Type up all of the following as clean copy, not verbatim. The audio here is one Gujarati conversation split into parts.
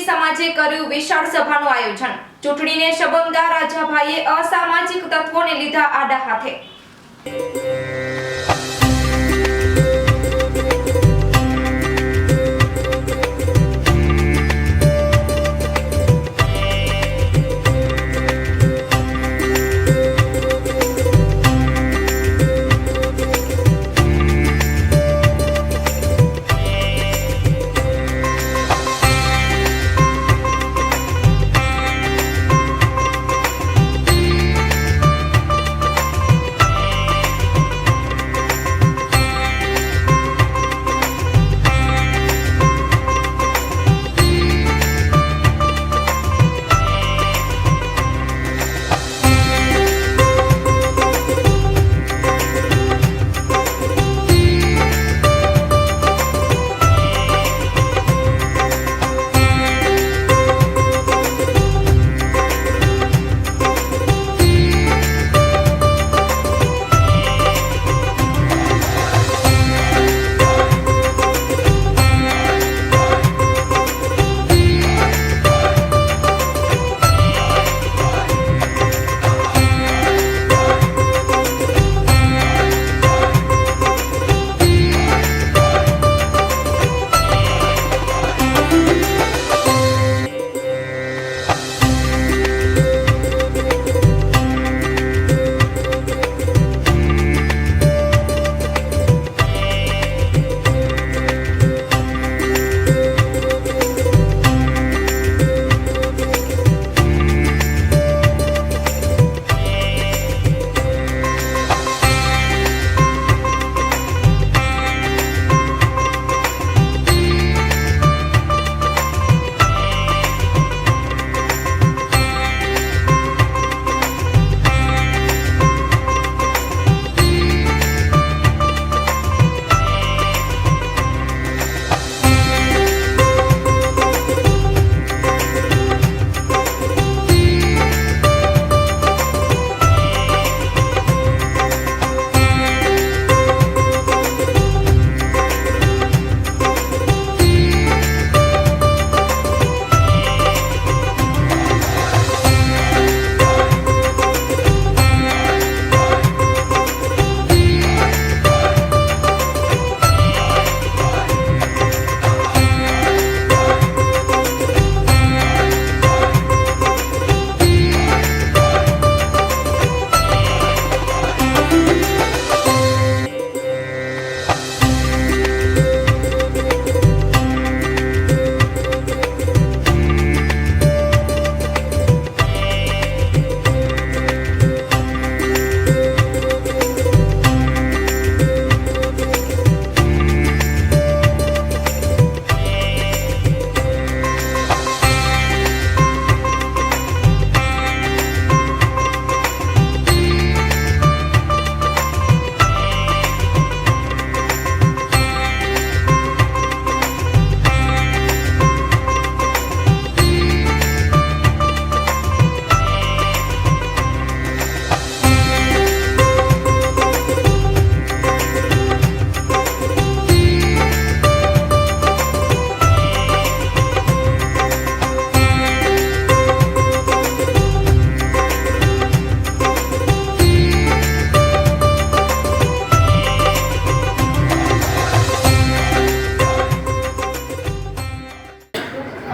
દરજી સમાજે કર્યું વિશાળ સભાનું આયોજન। ચૂંટણીને શબમદાર રાજાભાઈએ અસામાજિક તત્વોને લીધા આડા હાથે।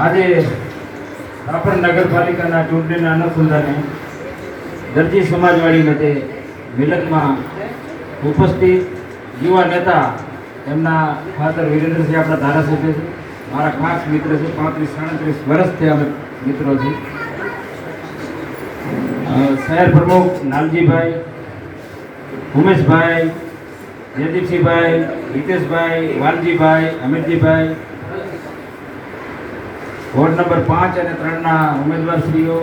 આજે રાપર નગરપાલિકાના ચૂંટણીના અનુસંધાને દરજી સમાજવાડી મધ્યે મિલકમાં ઉપસ્થિત યુવા નેતા એમના ફાધર વિરેન્દ્રસિંહ આપણા ધારાસભ્ય છે, મારા ખાસ મિત્ર છે, 35-37 વર્ષથી અમે મિત્રો છે। શહેર પ્રમુખ નાલજીભાઈ, ઉમેશભાઈ, જયદીપસિંહભાઈ, હિતેશભાઈ, વાલજીભાઈ, અમિતજીભાઈ, વોર્ડ નંબર 5 અને 3ના ઉમેદવારશ્રીઓ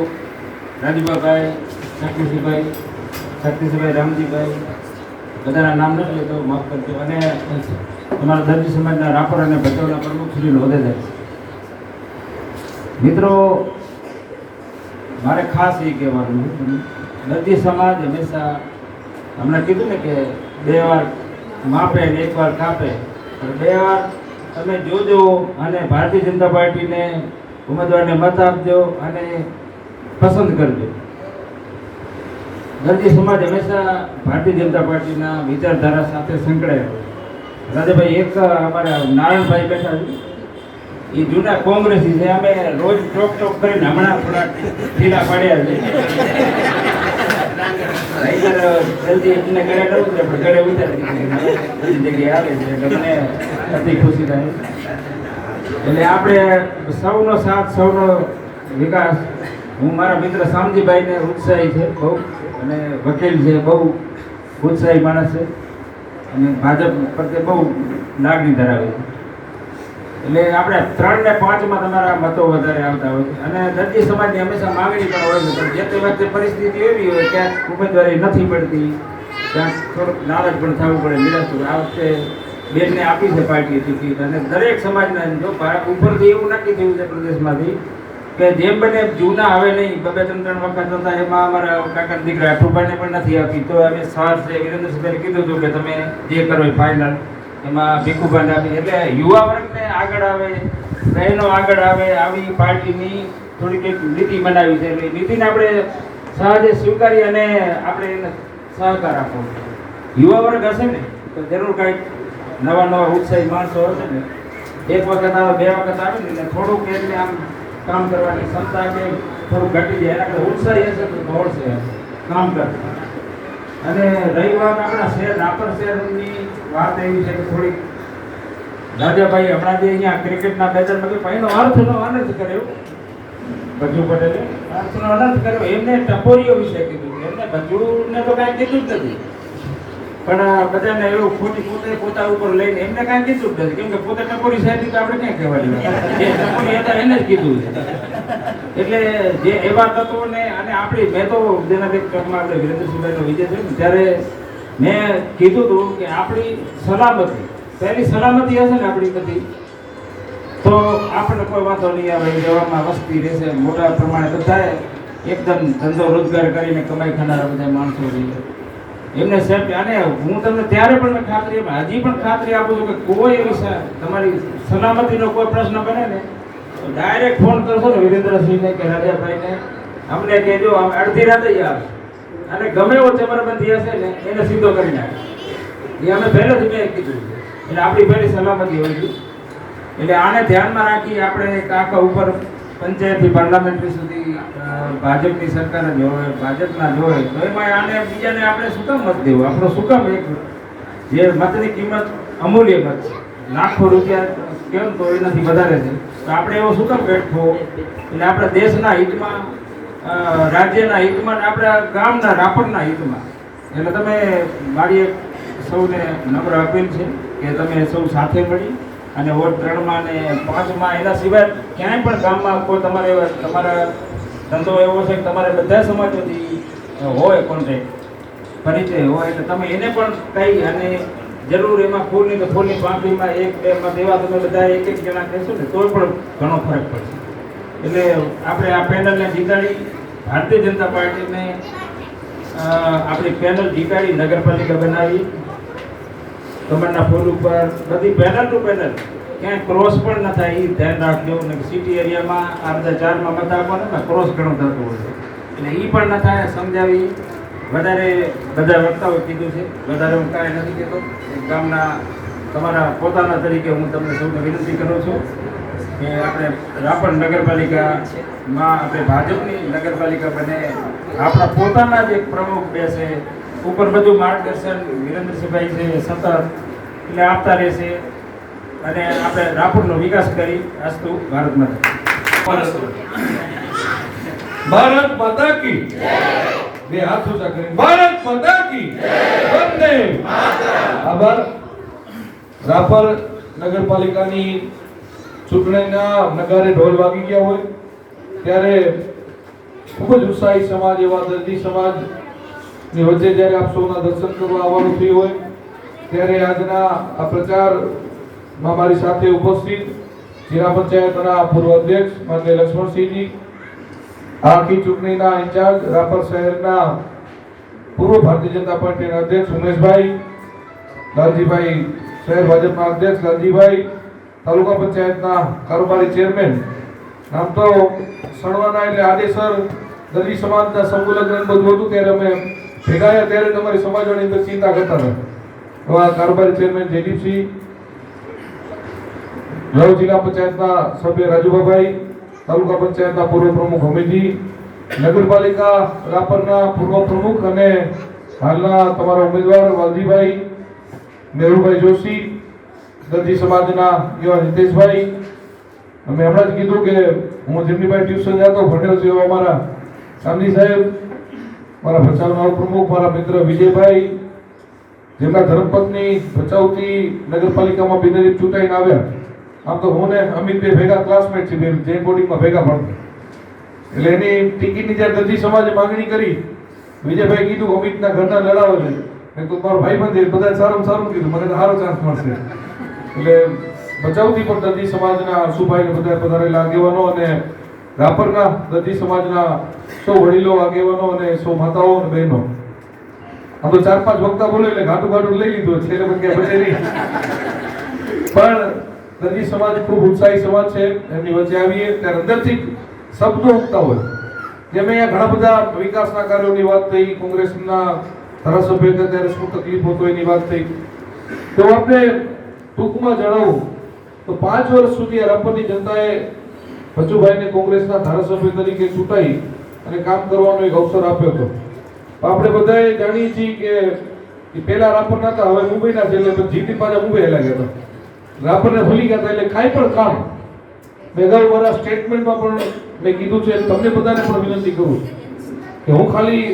રાજુભાઈ, શક્તિસિંહભાઈ, રામજીભાઈ, બધાના નામ નથી લેતો, માફ કરજો। અને અમારા દરજી સમાજના રાપર અને ભચાઉના પ્રમુખશ્રીનો હોદ્દેદાર મિત્રો, મારે ખાસ એ કહેવાનું છે, દરજી સમાજ હંમેશા હમણાં કીધું ને કે 2 વાર માપે ને 1 વાર કાપે, 2 વાર તમે જોજો અને ભારતીય જનતા પાર્ટીને ઉમેદવારને મત આપજો અને પસંદ કરજો. દરજી સમાજ હંમેશા ભારતીય જનતા પાર્ટીના વિચારધારા સાથે સંકળાયેલો. રાજાભાઈ એક અમારા નારાયણભાઈ બેઠા છે, એ જૂના કોંગ્રેસી છે. અમે રોજ ટોક કરીને હમણાં થોડા ઢીલા પાડ્યા છે. જલ્દી એમને ઘરે કરવું છે પણ ઘરે ઉતારી બધી જગ્યાએ આવે છે એટલે મને અતિ ખુશી થાય. એટલે આપણે સૌનો સાથ, સૌનો વિકાસ. હું મારા મિત્ર શામજીભાઈને ઉત્સાહી છે બહુ, અને વકીલ છે, બહુ ઉત્સાહી માણસ છે અને ભાજપ પ્રત્યે બહુ લાગણી ધરાવે છે. એટલે આપણે 3 ને 5માં તમારા મતો વધારે આવતા હોય છે. અને દરજી સમાજની હંમેશા માંગણી પણ હોય છે, પણ જે તે વખતે પરિસ્થિતિ એવી હોય ક્યાંક ઉમેદવારી નથી પડતી, ક્યાંક થોડુંક નારાજ પણ થવું પડે, નિરાશ થવું. આ વખતે બેનને આપી છે પાર્ટીએ ટિકિટ, અને દરેક સમાજના જો ઉપરથી એવું નક્કી થયું છે પ્રદેશમાંથી કે જેમ બને જૂના આવે નહીં, 2-3 વખત હતા. એમાં અમારા કાકા દીકરા અઠુભાઈને પણ નથી આપી. તો અમે સાર છે વિરેન્દ્રસિંહભાઈને કીધું હતું કે તમે જે કરો એ ફાઇનલ. એમાં ભીખુભાઈને આપી. એટલે યુવા વર્ગને આગળ આવે, બહેનો આગળ આવે, આવી પાર્ટીની થોડીક એક નીતિ બનાવી છે. એટલે નીતિને આપણે સહજે સ્વીકારી અને આપણે એને સહકાર આપવો. યુવા વર્ગ હશે ને તો જરૂર કાંઈક નવા ઉત્સાહી માણસો હશે ને, એક વખત આવે, 2 વખત આવે ને થોડુંક એટલે આમ કામ કરવાની ક્ષમતા કે થોડું ઘટી જાય. એના કરતાં ઉત્સાહી હશે તો દોડશે કામ કરશે. અને રહી વાત આપણા શહેર રાપર શહેરની વાત એવી છે કે થોડીક રાજાભાઈ હમણાં જે અહીંયા ક્રિકેટના મેદાનમાં એનો અર્થનો અનર્થ કર્યો, ભજ્જુ પટેલે અર્થનો અનર્થ કર્યો. એમને ટપોરીઓ વિશે કીધું, એમને ભજ્જુને તો કાંઈ કીધું જ નથી, પણ બધાને એવું પોતે પોતા ઉપર લઈને એમને કાંઈ કીધું જ નથી. કેમ કે પોતે ટપોરી સાહેબ તો આપણે ક્યાં કહેવાની, જે ટપોરી હતા એને જ કીધું છે. એટલે જે એવા તત્વોને અને આપણી મેં તો જેના વ્યક્તિમાં આપણે વિરેન્દ્રસિંહભાઈનો વિજય થયો ને ત્યારે મેં કીધું હતું કે આપણી સલામતી, પહેલી સલામતી હશે ને આપણી બધી, તો આપણને કોઈ વાંધો નહીં આવે. જવામાં વસ્તી રહેશે, મોટા પ્રમાણે બધા એકદમ ધંધો રોજગાર કરીને કમાઈ ખાનારા બધા માણસો રહીએ એમને સેફ. અને હું તમને ત્યારે પણ મેં ખાતરી, હજી પણ ખાતરી આપું છું કે કોઈ એવી તમારી સલામતીનો કોઈ પ્રશ્ન બને ને તો ડાયરેક્ટ ફોન કરશો ને વિરેન્દ્રસિંહને કે રાજાભાઈને, અમને કહેજો, અમે અડધી રાતે જ આવે અને ગમે એવો ચમરબંધી હશે ને એને સીધો કરી નાખે. એ અમે પહેલેથી મેં કીધું છે. એટલે આપણી પહેલી સલામતી હોય છે. એટલે આને ધ્યાનમાં રાખી આપણે આખા ઉપર પંચાયતથી પાર્લામેન્ટરી સુધી ભાજપની સરકાર જ હોય, ભાજપના જ હોય, તો એમાં આને બીજાને આપણે શું કામ મત દેવું? આપણો શું કામ એક જે મતની કિંમત અમૂલ્ય મત છે, લાખો રૂપિયા કેમ તો એનાથી વધારે છે, તો આપણે એવો શું કામ બેઠો? એટલે આપણા દેશના હિતમાં, રાજ્યના હિતમાં, આપણા ગામના રાપરના હિતમાં. એટલે તમે મારી એક સૌને નમ્ર અપીલ છે કે તમે સૌ સાથે મળી અને વોર્ડ 3માં અને 5માં, એના સિવાય ક્યાંય પણ ગામમાં કોઈ તમારા ધંધો એવો છે કે તમારે બધા સમાજોથી હોય કોન્ટેક્ટ, પરિચય હોય, એટલે તમે એને પણ કહી અને જરૂર એમાં ફૂલની તો ફૂલની પાંખડીમાં 1-2 દેવા તમે બધા એક જણા કહેશો ને તો પણ ઘણો ફરક પડશે. એટલે આપણે આ પેનલને જીતાડી, ભારતીય જનતા પાર્ટીને આપણી પેનલ જીતાડી નગરપાલિકા બનાવી. કમળના ફૂલ ઉપર બધી પેનલ ટુ પેનલ ક્યાંય ક્રોસ પણ ન થાય એ ધ્યાન રાખજો. ને સિટી એરિયામાં આ બધા 4માં મત આપવાના ક્રોસ ઘણો થતો હોય છે, એટલે એ પણ ન થાય સમજાવી. વધારે બધા વક્તાઓ કીધું છે, વધારે હું કાંઈ નથી કહેતો. ગામના તમારા પોતાના તરીકે હું તમને સૌને વિનંતી કરું છું કે આપણે રાપર નગરપાલિકામાં આપણે ભાજપની નગરપાલિકા બને, આપણા પોતાના જ એક પ્રમુખ બેસે, ઉપર બધું માર્ગદર્શન વિરેન્દ્રસિંહભાઈ છે સતત એટલે આપતા રહેશે અને આપણે રાપરનો વિકાસ કરી. અસ્તુ. ભારત માતા ભારત માતા કી બે હાથ ઊંચા કરી ભારત માતા કી વંદે માતરમ. આભાર. રાપર નગરપાલિકાની ચૂંટણીના નગારે ઢોલ વાગી ગયા હોય ત્યારે ખૂબ જ ઉત્સાહી સમાજ એવા દર્દી સમાજ ની વચ્ચે જ્યારે આપ સૌના દર્શન કરવા આવવાનું થયું હોય ત્યારે આજના આ પ્રચારમાં મારી સાથે ઉપસ્થિત જિલ્લા પંચાયતના પૂર્વ અધ્યક્ષ માન્ય લક્ષ્મણસિંહજી, આખી ચૂંટણીના ઇન્ચાર્જ રાપર શહેરના પૂર્વ ભારતીય જનતા પાર્ટીના અધ્યક્ષ ઉમેશભાઈ, લાલજીભાઈ શહેર ભાજપના અધ્યક્ષ લાલજીભાઈ, તાલુકા પંચાયતના કારોબારી ચેરમેન આમ તો સણવાના એટલે આદેસર દલિત સમાજના સમૂહ લગ્ન બધું હતું ત્યારે અમે ભેગા થયા ત્યારે તમારી સમાજવાળી અંદર ચિંતા કરતા હતા. હવે આ કારોબારી ચેરમેન જયદીપસિંહ, નવ જિલ્લા પંચાયતના સભ્ય રાજુભાઈ, તાલુકા પંચાયતના પૂર્વ પ્રમુખ અમિતજી, નગરપાલિકા રાપરના પૂર્વ પ્રમુખ અને હાલના તમારા ઉમેદવાર વાલજીભાઈ, મેહુલભાઈ જોશી, દરજી સમાજના યુવા હિતેશભાઈ. અમે હમણાં જ કીધું કે હું જેમની પાસે ટ્યુશન જતો ભણ્યો છું એવા અમારા ગાંધી સાહેબ, મારા ભચાઉના પ્રમુખ, મારા મિત્ર વિજયભાઈ, જેમના ધર્મપત્ની ભચાઉથી નગરપાલિકામાં બિનહરીફ ચૂંટાઈને આવ્યા. આમ તો હું ને અમિતભાઈ ભેગા ક્લાસમેટ છે, જૈન બોર્ડિંગમાં ભેગા ભણતા. એટલે એની ટિકિટની જ્યારે દરજી સમાજે માંગણી કરી, વિજયભાઈ કીધું અમિતના ઘરના લડાવો છે. મેં તો મારો ભાઈબંધ છે, બધા સારું સારું કીધું, મને તો સારો ચાન્સ મળશે. એટલે ભચાઉથી પણ દરજી સમાજના હર્ષુભાઈ ને બધા પધારેલા આગેવાનો અને રાપરના દરજી સમાજના સૌ વડીલો આગેવાનો અને સૌ માતાઓ અને બહેનો. આમ તો 4-5 વક્તા બોલે એટલે ઘાટું ઘાટું લઈ લીધું, છેલ્લે પણ ક્યાંય બચે નહીં. પણ દરજી સમાજ ખૂબ ઉત્સાહી સમાજ છે. એમની વચ્ચે આવીએ ત્યારે અંદરથી શબ્દો ઉગતા હોય. જેમ અહીંયા ઘણા બધા વિકાસના કાર્યોની વાત થઈ, કોંગ્રેસના ધારાસભ્ય હતા ત્યારે શું તકલીફ હતો એની વાત થઈ. તો આપણે ટૂંકમાં જણાવું તો 5 વર્ષ સુધી આ રાપરની જનતાએ ભચુભાઈને કોંગ્રેસના ધારાસભ્ય તરીકે ચૂંટાઈ અને કામ કરવાનો એક અવસર આપ્યો હતો. આપણે બધાએ જાણીએ છીએ કે પહેલા રાપરના હતા, હવે મુંબઈના છે, એટલે જીતી પાછા મુંબઈ હેલા ગયા હતા. રાપરને ભૂલી ગયા હતા એટલે કાંઈ પણ કામ મેં અગાઉ મારા સ્ટેટમેન્ટમાં પણ મેં કીધું છે, તમને બધાને પણ વિનંતી કરું કે હું ખાલી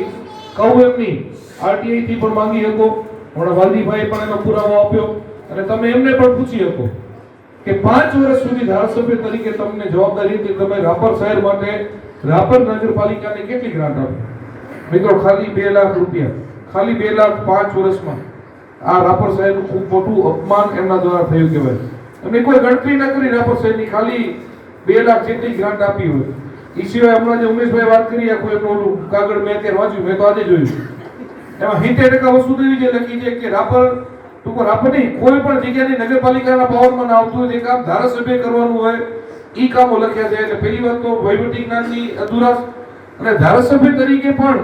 કહું એમ નહીં, આરટીઆઈ થી પણ માંગી શકો, હમણાં વાલજીભાઈ પણ એનો પુરાવો આપ્યો અને તમે એમને પણ પૂછી શકો કે 5 વર્ષ સુધી ધારાસભ્ય તરીકે તમને જવાબદારી હતી, તમે રાપર શહેર માટે રાપર નગરપાલિકાને કેટલી ગ્રાન્ટ આપી? મિત્રો ખાલી 2 લાખ રૂપિયા, ખાલી 2 લાખ 5 વર્ષમાં. આ રાપર શહેરનું ખૂબ મોટું અપમાન એમના દ્વારા થયું કહેવાય. એમને કોઈ ગણતરી ન કરી રાપર શહેરની, ખાલી 2 લાખ જેટલી ગ્રાન્ટ આપી હોય. એ સિવાય હમણાં જે ઉમેશભાઈ વાત કરી, આખું એમનું ઓલું કાગળ મેં અત્યારે વાંચ્યું, મેં તો આજે જોયું, એમાં 70% વસ્તુ એવી જે લખી છે કે રાપર ટૂંકો રાપર નહીં, કોઈ પણ જગ્યાની નગરપાલિકાના પાવરમાં ના આવતું હોય, જે કામ ધારાસભ્ય કરવાનું હોય એ કામો લખ્યા છે. એટલે પહેલી વાત તો વહીવટી જ્ઞાનની અધુરાશ, અને ધારાસભ્ય તરીકે પણ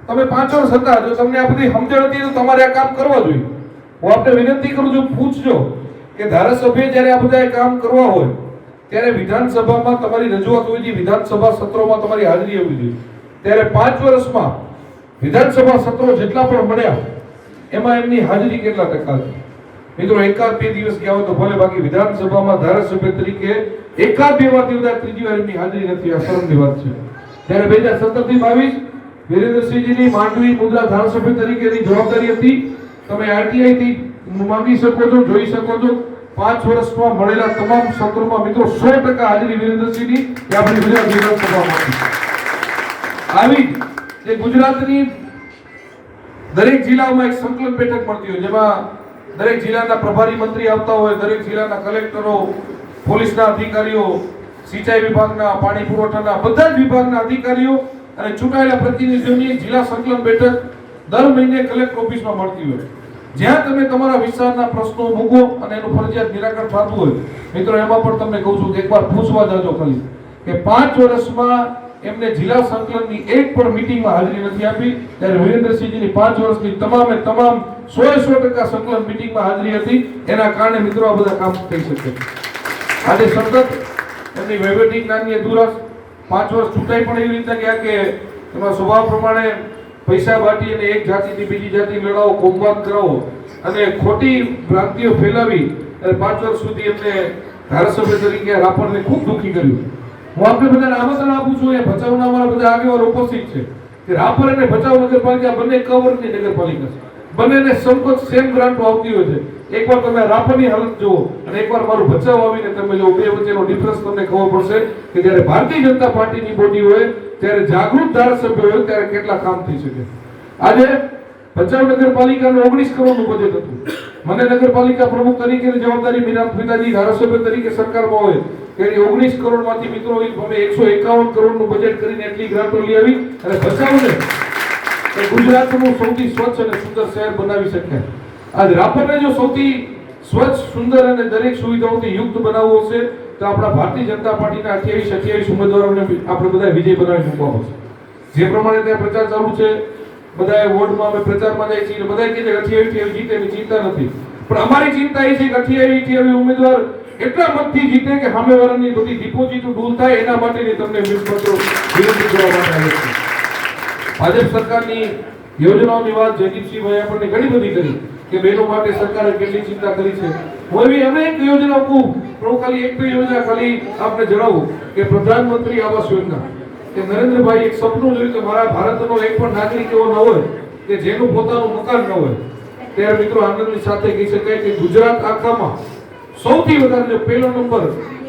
તમે 5 વર્ષ હતા, જો તમને આ બધી સમજણ હતી તો તમારે આ કામ કરવા જોઈએ. હું આપને વિનંતી કરું છું, પૂછજો કે ધારાસભ્ય જ્યારે આ બધા કામ કરવા હોય ત્યારે વિધાનસભામાં તમારી રજૂઆત હોવી જોઈએ, વિધાનસભા સત્રોમાં તમારી હાજરી હોવી જોઈએ. ત્યારે 5 વર્ષમાં વિધાનસભા સત્રો જેટલા પણ મળ્યા એમાં એમની હાજરી કેટલા ટકા છે? મિત્રો 1-2 દિવસ ગયા હોય તો ભલે, બાકી વિધાનસભામાં ધારાસભ્ય તરીકે 1-2 વારથી વધારે ત્રીજી વાર એમની હાજરી નથી. આ શરમની વાત છે. ત્યારે 2017 થી 22 વિરેન્દ્રસિંહજીની માંડવી મુદ્રા ધારાસભ્ય તરીકેની જવાબદારી હતી. તમે આરટીઆઈ થી માંગી શકો છો, જોઈ શકો છો. 5 વર્ષમાં મળેલા તમામ સત્રોમાં મિત્રો 100% હાજરી વિરેન્દ્રસિંહની એ આપણી ગુજરાત વિધાનસભામાં આવી. જે ગુજરાતની દરેક જિલ્લામાં એક સંકલન બેઠક મળતી હોય, જેમાં દરેક જિલ્લાના પ્રભારી મંત્રી આવતા હોય, દરેક જિલ્લાના કલેક્ટરો, પોલીસના અધિકારીઓ, સિંચાઈ વિભાગના, પાણી પુરવઠાના, બધા જ વિભાગના અધિકારીઓ અને ચૂંટાયેલા પ્રતિનિધિઓની જિલ્લા સંકલન બેઠક દર મહિને કલેક્ટર ઓફિસમાં મળતી હોય, જ્યાં તમે તમારા વિસ્તારના પ્રશ્નો મૂકો અને એનું ફરજિયાત નિરાકરણ થતું હોય. મિત્રો એમાં પણ તમને કહું છું કે એકવાર પૂછવા જાજો ખાલી કે 5 વર્ષમાં એમને જિલ્લા સંકલનની એક પણ મીટિંગમાં હાજરી નથી આપી. ત્યારે વિરેન્દ્રસિંહજીની 5 વર્ષની તમામે તમામ 100% સંકલન મીટિંગમાં હાજરી હતી. એના કારણે મિત્રો આ બધા કામ થઈ શકે. આજે સતત એમની વહીવટી જ્ઞાનની અધુરાશ, 5 વર્ષ ચૂંટાઈ પણ એવી રીતે ગયા કે એમાં સ્વભાવ પ્રમાણે પૈસા બાટી અને એક જાતિથી બીજી જાતિ લડાવો, કોમવાદ કરાવો અને ખોટી ભ્રાંતિઓ ફેલાવી અને 5 વર્ષ સુધી એમને ધારાસભ્ય તરીકે રાપરને ખૂબ દુઃખી કર્યું. હું આપણે બધાને આમંત્રણ આપું છું, એ ભચાઉના અમારા બધા આગેવાનો ઉપસ્થિત છે કે રાપર અને ભચાઉ નગરપાલિકા બંને કવરની નગરપાલિકા છે. બંનેને સમકક્ષ સેમ ગ્રાન્ટ આવતી હોય છે. એકવાર તમે રાપરની હાલત જુઓ અને એકવાર મારું ભચાઉ આવીને તમે જો, બે વચ્ચેનો ડિફરન્સ તમને ખબર પડશે કે જ્યારે ભારતીય જનતા પાર્ટીની બોડી હોય, ત્યારે જાગૃત ધારાસભ્ય હોય, ત્યારે કેટલા કામ થઈ શકે. આજે ભચાઉ નગરપાલિકાનું 19 કરોડનું બજેટ હતું. મને નગરપાલિકા પ્રમુખ તરીકેની જવાબદારી મીના પિતાજી ધારાસભ્ય તરીકે સરકારમાં હોય ત્યારે 19 કરોડમાંથી મિત્રો અમે 151 કરોડનું બજેટ કરીને એટલી ગ્રાન્ટો લઈ આવી અને ભચાઉને ગુજરાતનું સૌથી સ્વચ્છ અને સુંદર શહેર બનાવી શક્યા. આજ રાપરને જો સૌથી સ્વચ્છ, સુંદર અને દરેક સુવિધાઓથી યુક્ત બનાવવો હશે તો આપણા ભારતીય જનતા પાર્ટીના 28 ઉમેદવારોને આપણે બધા વિજય બનાવી મૂકવા પડશે. જે પ્રમાણે ત્યાં પ્રચાર ચાલુ છે, બધા વોર્ડમાં અમે પ્રચારમાં જાય છીએ, બધા કહે છે 28 જીતે, એની ચિંતા નથી. પણ અમારી ચિંતા એ છે કે 28 ઉમેદવાર એટલા મતથી જીતે કે સામેવાળાની બધી ડિપોઝિટો દૂર થાય, એના માટેની તમને વિનંતી કરવા માટે આવે છે. ભાજપ સરકારની યોજનાઓની વાત જયદીપસિંહભાઈ આપણને ઘણી બધી કરી કે બહેનો માટે સરકારે કેટલી ચિંતા કરી છે. હું એવી અનેક યોજનાઓ પણ ખાલી એક બે યોજના ખાલી આપને જણાવું કે પ્રધાનમંત્રી આવાસ યોજના કે નરેન્દ્રભાઈ એક સપનું જોયું કે મારા ભારતનો એક પણ નાગરિક એવો ન હોય કે જેનું પોતાનું મકાન ન હોય. ત્યારે મિત્રો આનંદની સાથે કહી શકાય કે ગુજરાત આખામાં સૌથી વધારે જો પહેલો નંબર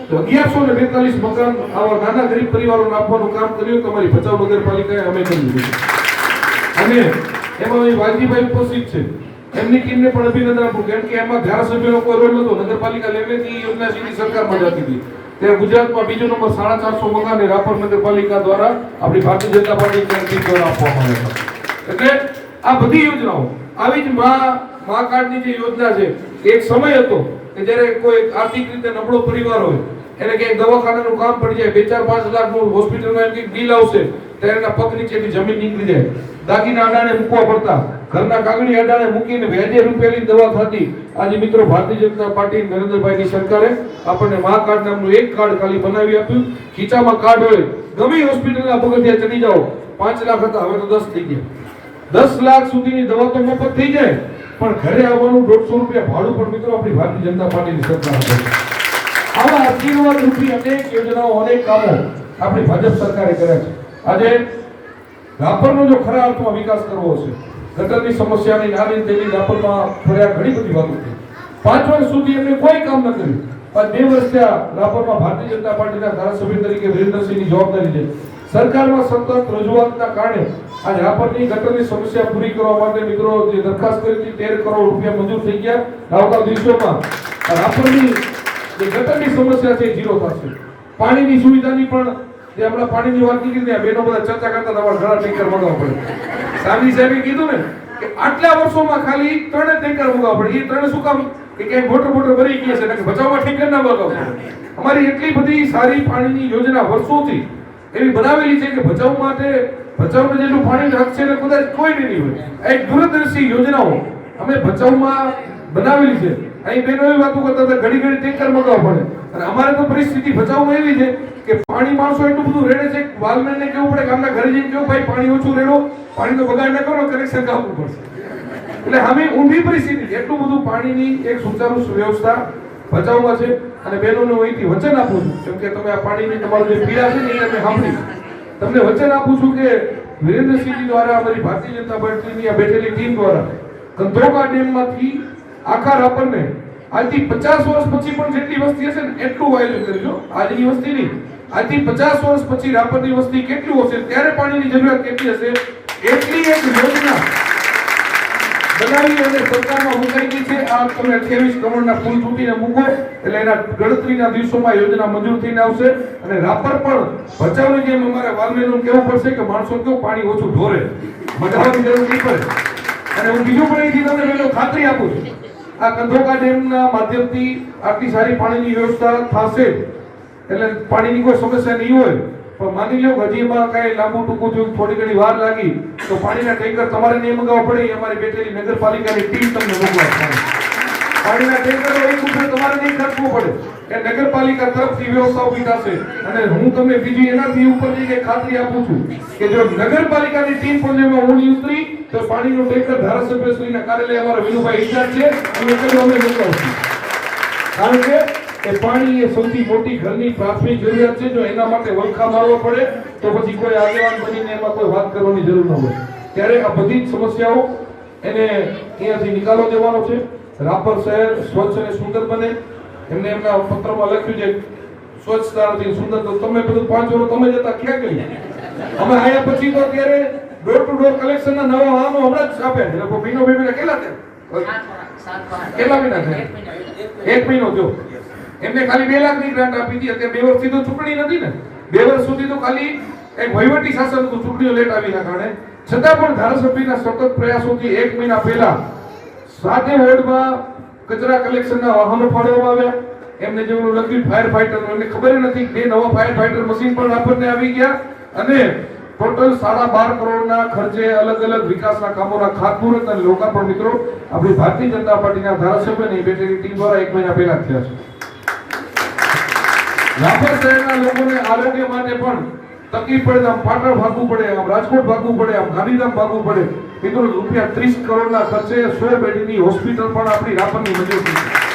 તો 1142 મકાન આવા નાના ગરીબ પરિવારોને આપવાનું કામ કર્યું કે અમારી ભચાઉ નગરપાલિકાએ અમે કર્યું છે. અને એમાં વાલજીભાઈ ઉપસ્થિત છે, એમની ટીમને પણ અભિનંદન આપું, કારણ કે એમાં ધારાસભ્યનો કોઈ રોલ નહોતો. નગરપાલિકા લેવલેથી યોજના સીધી સરકારમાં જતી હતી. ત્યારે ગુજરાતમાં બીજો નંબર 450 મકાન રાપર નગરપાલિકા દ્વારા આપણી ભારતીય જનતા પાર્ટી ટીમ દ્વારા આપવામાં આવ્યા હતા. એટલે આ બધી યોજનાઓ આવી જ મા કાર્ડની જે યોજના છે, એક સમય હતો કે જ્યારે કોઈ આર્થિક રીતે નબળો પરિવાર હોય, એને ક્યાંક દવાખાનાનું કામ પડી જાય, 2-4-5 લાખનું હોસ્પિટલમાં એમ કંઈક બિલ આવશે, ત્યારે એના પગ નીચેથી જમીન નીકળી જાય, દાગીના અડાણે મૂકવા પડતા, ઘરના કાગળી અડાણે મૂકીને વ્યાજે રૂપિયાની દવા થતી. આજે મિત્રો ભારતીય જનતા પાર્ટી નરેન્દ્રભાઈની સરકારે આપણને મા કાર્ડ નામનું એક કાર્ડ ખાલી બનાવી આપ્યું. ખીચામાં કાર્ડ હોય, ગમે હોસ્પિટલના પગથિયા ચડી જાઓ, 5 લાખ હતા, હવે તો 10 થઈ ગયા. 10 લાખ સુધીની દવા તો મફત થઈ જાય, પણ ઘરે આવવાનું 150 રૂપિયા ભાડું પણ મિત્રો આપણી ભારતીય જનતા પાર્ટીની સરકાર આપે છે. આવા આશીર્વાદ રૂપી અનેક યોજનાઓ, અનેક કામો આપણી ભાજપ સરકારે કર્યા છે. આજે રાપરનો જો ખરા અર્થમાં વિકાસ કરવો છે, ગટરની સમસ્યાની નાની તેની રાપરમાં ફર્યા, ઘણી બધી વાતો થઈ. 5 વર્ષ સુધી એમને કોઈ કામ ન કર્યું. 2 વર્ષ થયા રાપરમાં ભારતીય જનતા પાર્ટીના ધારાસભ્ય તરીકે વિરેન્દ્રસિંહની જવાબદારી છે. સરકારમાં સતત રજૂઆતના કારણે આજ રાપરની ગટરની સમસ્યા પૂરી કરવા માટે મિત્રો જે દરખાસ્ત કરી હતી 13 કરોડ રૂપિયા મંજૂર થઈ ગયા. આવતા દિવસોમાં રાપરની જે ગટરની સમસ્યા છે ઝીરો થશે. પાણીની સુવિધાની પણ જે હમણાં પાણીની વાત કરી ને, બેનો બધા ચર્ચા કરતા તમારે ઘણા ટેન્કર મંગાવવા પડે. સામી સાહેબે કીધું ને કે આટલા વર્ષોમાં ખાલી 3 ટેન્કર મંગાવવા પડે. એ 3 શું કામ કે ક્યાંય મોટર ભરી ગયા છે, બચાવવા ટેન્કર ના મંગાવવા પડે. અમારી એટલી બધી સારી પાણીની યોજના વર્ષોથી એવી બનાવેલી છે કે ભચાઉ માટે, ભચાઉને જેટલું પાણી હક છે ને કદાચ કોઈ નહીં હોય. એક દૂરદર્શી યોજનાઓ અમે ભચાઉમાં બનાવેલી છે. અહીં બેનો એવી વાતો કરતા હતા ઘડી ટેન્કર મંગાવવા પડે. અને અમારે તો પરિસ્થિતિ ભચાઉમાં એવી છે કે પાણી માણસો એટલું બધું રેડે છે, વાલમેનને કેવું પડે કે આમના ઘરે જઈને કેવું ભાઈ પાણી ઓછું રેડો, પાણીનો બગાડ ન કરો, કનેક્શન કાપવું પડશે. એટલે અમે ઊંધી પરિસ્થિતિ, એટલું બધું પાણીની એક સુચારુ વ્યવસ્થા ભચાઉમાં છે. અને બહેનોને હું અહીંથી વચન આપું છું, કેમ કે તમે આ પાણીની તમારું જે પીડા છે ને એ અમે સાંભળી, તમને વચન આપું છું કે વિરેન્દ્રસિંહજી દ્વારા અમારી ભારતીય જનતા પાર્ટીની આ બેઠેલી ટીમ દ્વારા કંધોકા ડેમમાંથી આખા રાપરને આજથી 50 વર્ષ પછી પણ જેટલી વસ્તી હશે ને એટલું આયોજન કરીશું. આજની વસ્તી નહીં, આજથી 50 વર્ષ પછી રાપરની વસ્તી કેટલું હશે, ત્યારે પાણીની જરૂરિયાત કેટલી હશે, એટલી એક યોજના બનાવી અને સરકારમાં મુકાઈ ગઈ છે. આ તમે 28 કરોડના પુલ તૂટીને મૂકો એટલે એના ગણતરીના દિવસોમાં યોજના મંજૂર થઈને આવશે. અને રાપર પણ ભચાઉની જેમ અમારે વાલમેનું કહેવું પડશે કે માણસો કેવું પાણી ઓછું ઢોરે, મગાવવાની જરૂર નહીં પડે. અને હું બીજું પણ અહીંથી તમને મેં ખાતરી આપું છું, આ કંધોકા ડેમના માધ્યમથી આટલી સારી પાણીની વ્યવસ્થા થશે એટલે પાણીની કોઈ સમસ્યા નહીં હોય. પણ માની લો હજી એમાં કાંઈ લાંબુ ટૂંકું થયું, થોડી ઘણી વાર લાગી, તો પાણીના ટેન્કર તમારે નહીં મંગાવવા પડે. અમારી બેઠેલી નગરપાલિકાની ટીમ તમને મોકલવા પડે. પાણીના ટેન્કરો એક રૂપિયો તમારે નહીં ખર્ચવો પડે, એ નગરપાલિકા તરફથી વ્યવસ્થા ઊભી થશે. અને હું તમને બીજી એનાથી ઉપરની એક ખાતરી આપું છું કે જો નગરપાલિકાની ટીમ પણ જેમાં ઊંડી ઉતરી તો પાણીનો ટેન્કર ધારાસભ્યશ્રીના કાર્યાલય અમારા વિનુભાઈ ઇન્ચાર્જ છે, અમે મોકલાવશું. કારણ કે એ પાણી એ સૌથી મોટી ઘરની પ્રાથમિક જરૂરિયાત છે. જો એના માટે વલખા મારવા પડે તો પછી કોઈ આગેવાન બનીને એમાં કોઈ વાત કરવાની જરૂર ન હોય. ત્યારે આ બધી જ સમસ્યાઓ એને અહીંયાથી નિકાલો દેવાનો છે. રાપર શહેર સ્વચ્છ અને સુંદર બને. એમને એમના પત્રમાં લખ્યું છે સ્વચ્છતા નથી સુંદર, તો તમે બધું 5 વર્ષ તમે જતા ક્યાં ગઈ? અમે આયા પછી તો અત્યારે ડોર ટુ ડોર કલેક્શનના નવા વાહનો હમણાં જ આપે છે. લોકો મહિનો બે મહિના કેટલા મહિના છે? 1 મહિનો જો એમને ખાલી 2 લાખની ગ્રાન્ટ આપી હતી. અત્યારે 2 વર્ષથી તો ચૂંટણી નથી ને, 2 વર્ષ સુધી તો ખાલી એક વહીવટી શાસન હતું ચૂંટણીઓ લેટ આવીના કારણે. છતાં પણ ધારાસભ્યના સતત પ્રયાસોથી 1 મહિના પહેલા 7 વોર્ડમાં કચરા કલેક્શનના વાહનો ફાળવવામાં આવ્યા. એમને જેવું લખ્યું ફાયર ફાઈટર, એમને ખબર નથી કે 2 નવા ફાયર ફાઈટર મશીન પણ રાપરને આવી ગયા અને ટોટલ 12.5 કરોડના ખર્ચે અલગ અલગ વિકાસના કામોના ખાતમુહૂર્ત અને લોકાર્પણ મિત્રો આપણી ભારતીય જનતા પાર્ટીના ધારાસભ્યની બેઠેલી ટીમ દ્વારા 1 મહિના પહેલા થયા છે. રાપર શહેરના લોકોને આરોગ્ય માટે પણ તકલીફ પડે, આમ પાટણ ભાગવું પડે, આમ રાજકોટ ભાગવું પડે, આમ ગાંધીધામ ભાગવું પડે. મિત્રો રૂપિયા 30 કરોડના ખર્ચે 100 બેડની હોસ્પિટલ પણ આપણી રાપરની મંજૂર થઈ છે.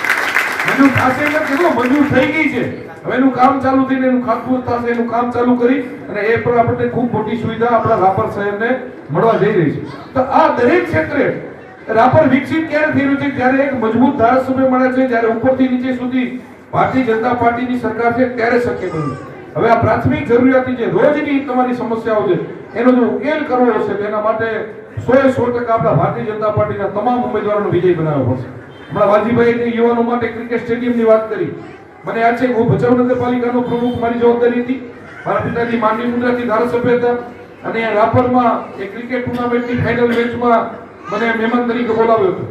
મંજૂર થશે એટલે કેટલો મંજૂર થઈ ગઈ છે. હવે એનું કામ ચાલુ થઈને એનું ખાતમુહૂર્ત થશે, એનું કામ ચાલુ કરી અને એ પણ આપણને ખૂબ મોટી સુવિધા આપણા રાપર શહેરને મળવા જઈ રહી છે. તો આ દરેક ક્ષેત્રે રાપર વિકસિત ક્યારે થઈ રહ્યું છે? જ્યારે એક મજબૂત ધારાસભ્ય મળે છે, જ્યારે ઉપરથી નીચે સુધી ભારતીય જનતા પાર્ટીની સરકાર છે ત્યારે શક્ય બન્યું. હવે આ પ્રાથમિક જરૂરિયાતી જે રોજની તમારી સમસ્યાઓ છે એનો જો ઉકેલ કરવો હશે તેના માટે 100% આપણા ભારતીય જનતા પાર્ટીના તમામ ઉમેદવારોનો વિજય બનાવવો પડશે. હમણાં વાલજીભાઈ યુવાનો માટે ક્રિકેટ સ્ટેડિયમની વાત કરી. મને યાદ છે હું ભચાઉ નગરપાલિકાનો પ્રમુખ, મારી જવાબદારી હતી. મારા પિતાજી માંડવી મુદ્રાથી ધારાસભ્ય હતા અને રાપરમાં એક ક્રિકેટ ટુર્નામેન્ટની ફાઇનલ મેચમાં મને મહેમાન તરીકે બોલાવ્યો હતો.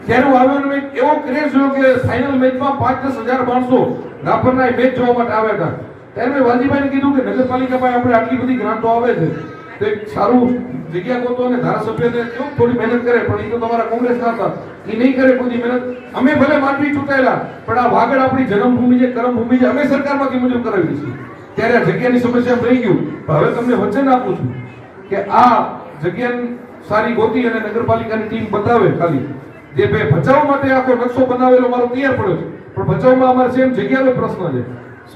ત્યારે હું આવ્યો અને એવો ક્રેઝ થયો કે ફાઇનલ મેચમાં 5-10 હજાર માણસો રાપરના મેચ જોવા માટે આવ્યા હતા. ત્યારે મેં વાલજીભાઈને કીધું કે નગરપાલિકા પાસે આપણે આટલી બધી ગ્રાન્ટો આવે છે તો એક સારું જગ્યા ગોતો અને ધારાસભ્યને કેવું થોડી મહેનત કરે, પણ એ તો તમારા કોંગ્રેસના હતા, એ નહીં કરે બધી મહેનત. અમે ભલે માંડવી ચૂંટાયેલા પણ આ વાગડ આપણી જન્મભૂમિ છે, કર્મભૂમિ છે, અમે સરકારમાંથી મંજૂર કરાવી છે. ત્યારે આ જગ્યાની સમસ્યા રહી ગયું. હવે તમને વચન આપું છું કે આ જગ્યા સારી ગોતી અને નગરપાલિકાની ટીમ બતાવે. ખાલી જે ભચાઉ માટે આખો નકશો બનાવેલો મારો તૈયાર પડ્યો છે, પણ ભચાઉમાં અમારે સેમ જગ્યાનો પ્રશ્ન છે.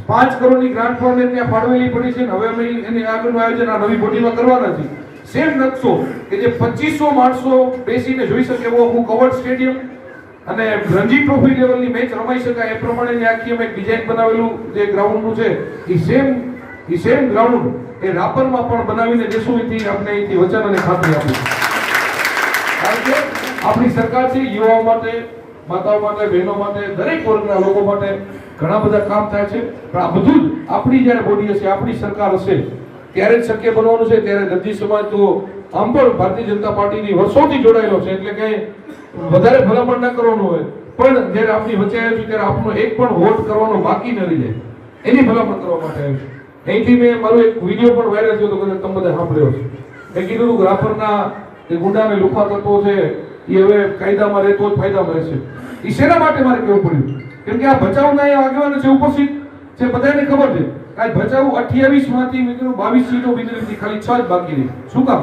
5 કરોડની ગ્રાન્ટ પણ ત્યાં ફાળવેલી પડી છે. હવે અમે એની આગળનું આયોજન આ નવી બોડીમાં કરવાના છે. સેમ નકશો કે જે 2500 માણસો બેસીને જોઈ શકે એવો આખું કવર્ડ સ્ટેડિયમ અને રણજી ટ્રોફી લેવલની મેચ રમાઈ શકાય એ પ્રમાણેની આખી અમે ડિઝાઇન બનાવેલું જે ગ્રાઉન્ડનું છે એ સેમ ગ્રાઉન્ડ એ રાપરમાં પણ બનાવીને દેશું. એથી આપણે અહીંથી વચન અને ખાતરી આપી. કારણ કે આપણી સરકાર છે યુવાઓ માટે, માતાઓ માટે, બહેનો માટે, દરેક વર્ગના લોકો માટે ઘણા બધા કામ થાય છે. પણ આ બધું જ આપણી જ્યારે બોડી હશે, આપણી સરકાર હશે ત્યારે જ શક્ય બનવાનું છે. ત્યારે દરજી સમાજ તો આમ પણ ભારતીય જનતા પાર્ટીની વર્ષોથી જોડાયેલો છે, એટલે કઈ વધારે ભલામણ ન કરવાનું હોય, પણ જ્યારે આપણી વચ્ચે આવ્યું છે ત્યારે આપણો એક પણ વોટ કરવાનો બાકી ન રહી જાય એની ભલામણ કરવા માટે આવ્યું છે. અહીંથી મેં મારો એક વિડીયો પણ વાયરલ થયો હતો, કદાચ તમે બધા સાંભળ્યો છે. મેં કીધું કે રાપરના જે ગુંડા અને લુખા તત્વો છે એ હવે કાયદામાં રહેતો જ ફાયદામાં રહેશે. એ શેના માટે મારે કહેવું પડ્યું? કેમ કે આ ભચાઉના એ આગેવાનો છે ઉપસ્થિત છે, બધાને ખબર છે કાલ ભચાઉ 28 માંથી મિત્રો 22 સીટો બિનહરીફ હતી, ખાલી 6 જ બાકી રહી. શું કામ?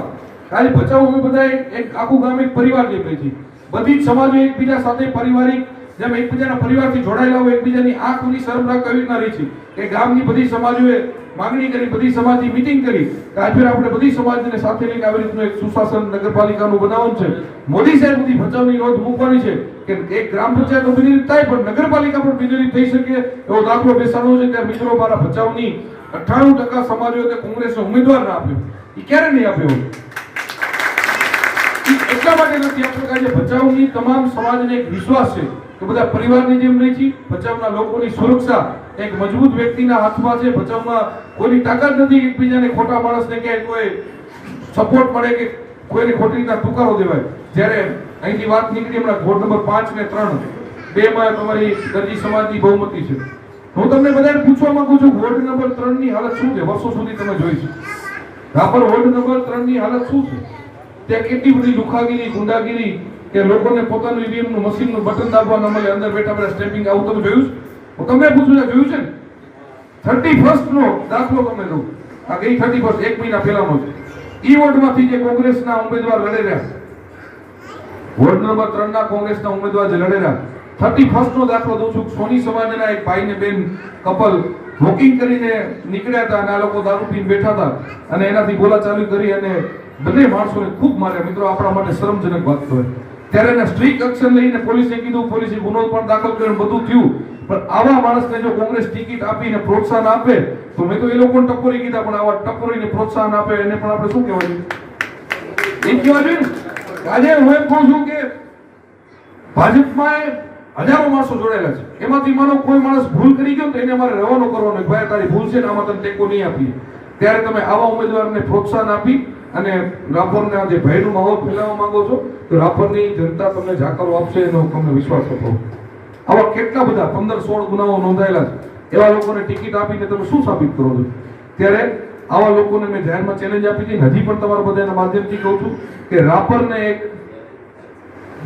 કાલે ભચાઉ અમે બધા એક આખું ગામ એક પરિવાર જેમ રહી છે. બધી જ સમાજો એકબીજા સાથે પારિવારિક જેમ એકબીજાના પરિવારથી જોડાયેલા હોય, એકબીજાની આંખની શરમ રાખ આવી રીતના રહી છે. કે ગામની બધી સમાજોએ માંગણી કરી, બધી સમાજની મીટિંગ કરી કે આજે આપણે બધી સમાજને સાથે લઈને આવી રીતનું એક સુશાસન નગરપાલિકાનું બનાવવાનું છે. મોદી સાહેબ બધી ભચાઉની નોંધ મૂકવાની છે કે એક ગ્રામ પંચાયત બિનહરીફ થાય પણ નગરપાલિકા પણ બિનહરીફ થઈ શકે એવો દાખલો બેસાડવો છે. ત્યારે મિત્રો મારા ભચાઉની 98% સમાજોએ કોંગ્રેસને ઉમેદવાર ના આપ્યો. એ ક્યારે નહીં આપ્યો? એટલા માટે નથી આપ્યો કે આજે ભચાઉની તમામ સમાજને એક વિશ્વાસ છે કે બધા પરિવારની જેમ રહી છે. ભચાઉના લોકોની સુરક્ષા એક મજબૂત વ્યક્તિના હાથમાં છે. ભચાઉમાં કોઈની તાકાત નથી કે એકબીજાને ખોટા માણસને ક્યાંય કોઈ સપોર્ટ મળે કે કોઈને ખોટી રીતના તુકારો દેવાય. જ્યારે અહીંથી વાત નીકળી હમણાં વોર્ડ નંબર 5 અને 3 બેમાં તમારી દરજી સમાજની બહુમતી છે. હું તમને બધાને પૂછવા માંગુ છું વોર્ડ નંબર 3 ની હાલત શું છે? વર્ષો સુધી તમે જોઈ છે રાપર વોર્ડ નંબર 3 ની હાલત શું છે? ત્યાં કેટલી બધી લુખાગીરી, ગુંડાગીરી કે લોકોને પોતાનું ઈવીએમ નું મશીનનું બટન દાબવા ન મળે, અંદર બેઠા બેઠા સ્ટેમ્પિંગ. આવું તમે જોયું? હું તમને પૂછું છું, જોયું છે ને? 31st નો દાખલો તમે દઉં. આ ગઈ 31st 1 મહિના પહેલાનો છે. ઈ વોર્ડમાંથી જે કોંગ્રેસના ઉમેદવાર લડી રહ્યા, વોર્ડ નંબર 3 ના કોંગ્રેસના ઉમેદવાર જે લડી રહ્યા, 31st નો દાખલો દઉં છું. સોની સમાજના એક ભાઈ ને બેન કપલ વોકિંગ કરીને નીકળ્યા હતા અને આ લોકો દારૂ પીને બેઠા હતા અને એનાથી બોલાચાલી કરી અને બંને માણસોને ખૂબ માર્યા. મિત્રો આપણા માટે શરમજનક વાત હોય. ત્યારે એને સ્ટ્રિક્ટ એક્શન લઈને પોલીસે કીધું, પોલીસે ગુનો પણ દાખલ કર્યો, બધું થયું. પણ આવા માણસને જો કોંગ્રેસ ટિકિટ આપીને પ્રોત્સાહન આપે તો મેં તો એ લોકોને ટકોરી કીધા, પણ આવા ટકોરીને પ્રોત્સાહન આપે એને પણ આપણે શું કહેવા જોઈએ? એ કહેવા જોઈએ ને. આજે હું એમ કહું છું કે ભાજપમાં હજારો માણસો જોડાયેલા છે. એમાંથી માનો કોઈ માણસ ભૂલ કરી ગયો તો એને અમારે રવાનો કરવાનો, ભાઈ તારી ભૂલ છે ને આમાં તને ટેકો નહીં આપીએ. ત્યારે તમે આવા ઉમેદવારને પ્રોત્સાહન આપી અને રાપરના જે ભયનું માહોલ ફેલાવવા માંગો છો તો રાપરની જનતા તમને જાકારો આપશે એનો તમને વિશ્વાસ આપો. આવા કેટલા બધા 15-16 ગુનાઓ નોંધાયેલા છે. એવા લોકોને ટિકિટ આપીને તમે શું સાબિત કરો છો? ત્યારે આવા લોકોને મેં જાહેરમાં ચેલેન્જ આપી હતી. હજી પણ તમારા બધાના માધ્યમથી કહું છું કે રાપરને એક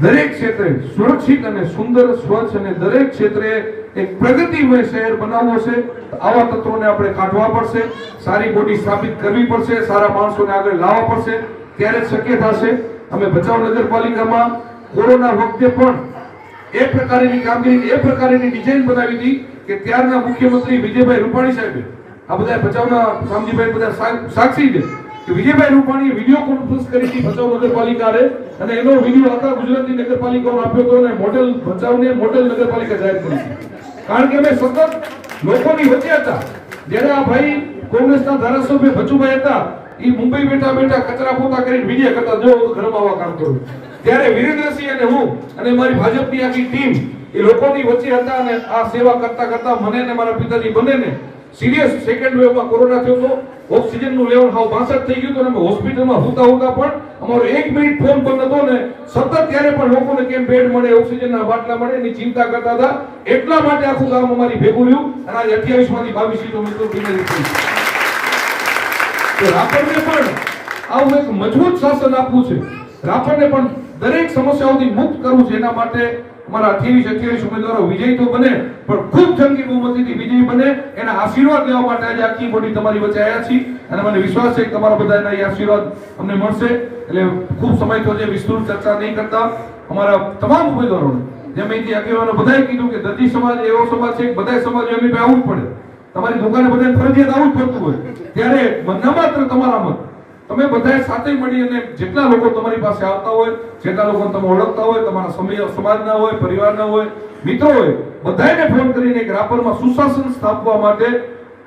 દરેક ક્ષેત્રે સુરક્ષિત અને સુંદર, સ્વચ્છ અને દરેક ક્ષેત્રે એક પ્રગતિમય શહેર બનાવવો છે. આવા તત્વોને આપણે કાઢવા પડશે, સારી બોડી સ્થાપિત કરવી પડશે, સારા માણસોને આગળ લાવવા પડશે, ત્યારે જ શક્ય થશે. અમે ભચાઉ નગરપાલિકામાં કોરોના વખતે પણ એ પ્રકારની કામગીરી, એ પ્રકારની ડિઝાઇન બનાવી હતી કે ત્યારના મુખ્યમંત્રી વિજયભાઈ રૂપાણી સાહેબે, આ બધા ભચાઉના શામજીભાઈ બધા સાક્ષી છે કે વિજયભાઈ રૂપાણીએ વિડીયો કોન્ફરન્સ કરી હતી ભચાઉ નગરપાલિકાએ, અને એનો વિડીયો આખા ગુજરાતની નગરપાલિકાઓને આપ્યો હતો અને મોડેલ ભચાઉને મોડેલ નગરપાલિકા જાહેર કરી હતી. કારણ કે અમે સતત લોકોની વચ્ચે હતા. જ્યારે આ ભાઈ કોંગ્રેસના ધારાસભ્ય બચુભાઈ હતા, એ મુંબઈ બેઠા બેઠા કચરા પોતા કરીને વિડીયો કરતા, જો ઘરમાં આવા કામ કરું, ત્યારે વિરેન્દ્રસિંહ અને હું અને મારી ભાજપની આખી ટીમ એ લોકોની વચ્ચે હતા. અને આ સેવા કરતા કરતા મને અને મારા પિતાજી બંનેને સિરિયસ સેકન્ડ વેવમાં કોરોના થયો હતો. ઓક્સિજનનું લેવલ હાવ 62 થઈ ગયું હતું અને અમે હોસ્પિટલમાં હોતા પણ અમારો 1 મિનિટ ફોન બંધ હતો ને સતત ત્યારે પણ લોકોને કેમ બેડ મળે, ઓક્સિજનના બાટલા મળે એની ચિંતા કરતા હતા. એટલા માટે આખું ગામ અમારી ભેગું રહ્યું અને આજે 28 માંથી 22 સીટો મિત્રો બિનરી થઈ. તો રાપરને પણ આવું એક મજબૂત શાસન આપવું છે. રાપરને પણ દરેક સમસ્યાઓથી મુક્ત કરવું છે. એના માટે અમારા 28 ઉમેદવારો વિજયી તો બને પણ ખૂબ જંગી બહુમતીથી વિજયી બને, એના આશીર્વાદ લેવા માટે આજે આખી બોડી તમારી વચ્ચે આવ્યા છીએ. અને મને વિશ્વાસ છે કે તમારા બધાના એ આશીર્વાદ અમને મળશે. એટલે ખૂબ સમય થયો છે, વિસ્તૃત ચર્ચા નહીં કરતા. અમારા તમામ ઉમેદવારોને જેમ અહીંથી આગેવાનો બધાએ કીધું કે દર્દી સમાજ એવો સમાજ છે કે બધા સમાજો એમની પાસે આવવું જ પડે. તમારી દુકાને બધાને ફરજિયાત આવવું જ પડતું હોય. ત્યારે ન માત્ર તમારા મત, તમે બધાએ સાથે મળી અને જેટલા લોકો તમારી પાસે આવતા હોય, જેટલા લોકો તમે ઓળખતા હોય, તમારા સમાજના હોય, પરિવારના હોય, મિત્રો હોય, બધાને ફોન કરીને એક રાપરમાં સુશાસન સ્થાપવા માટે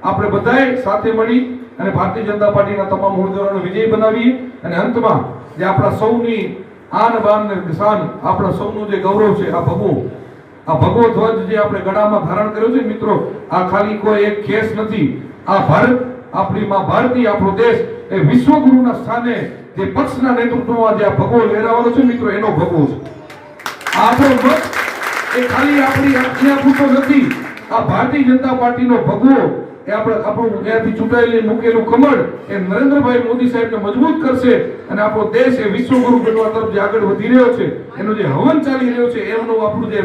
આપણે બધાએ સાથે મળી અને ભારતીય જનતા પાર્ટીના તમામ ઉમેદવારોને વિજય બનાવીએ. અને અંતમાં જે આપણા સૌની આન બાન ને શાન, આપણા સૌનું જે ગૌરવ છે, આ ભગવો ધ્વજ જે આપણે ગળામાં ધારણ કર્યો છે મિત્રો, આ ખાલી કોઈ એક ખેસ નથી. આ ભારત, આપણી માં ભારતી, આપણો દેશ એ વિશ્વગુરુના સ્થાને જે પક્ષના નેતૃત્વમાં જે આ ભગવો લહેરાવાનો છે મિત્રો, એનો ભગવો છે. આપણો મત એ ખાલી આપણી અહીંયા પૂરતો નથી. આ ભારતીય જનતા પાર્ટીનો ભગવો એ આપણું ત્યાંથી ચૂંટાયેલી મૂકેલું કમળ એ નરેન્દ્રભાઈ મોદી સાહેબને મજબૂત કરશે. અને આપણો દેશ એ વિશ્વગુરુ બનવા તરફ જે આગળ વધી રહ્યો છે, એનો જે હવન ચાલી રહ્યો છે, એમનું આપણું જે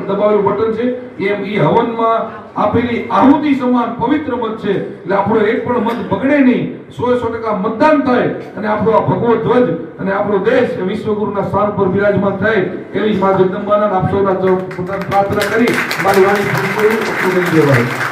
દબાવેલું બટન છે, એમ એ હવનમાં આપેલી આહુતિ સમાન પવિત્ર મત છે. એટલે આપણો એક પણ મત બગડે નહીં, 100% મતદાન થાય અને આપણો આ ભગવો ધ્વજ અને આપણો દેશ વિશ્વગુરુના સ્થાન પર બિરાજમાન થાય એવી મા જગદંબાના આપ સૌના પ્રાર્થના કરી મારી વાણી પૂરી કરું.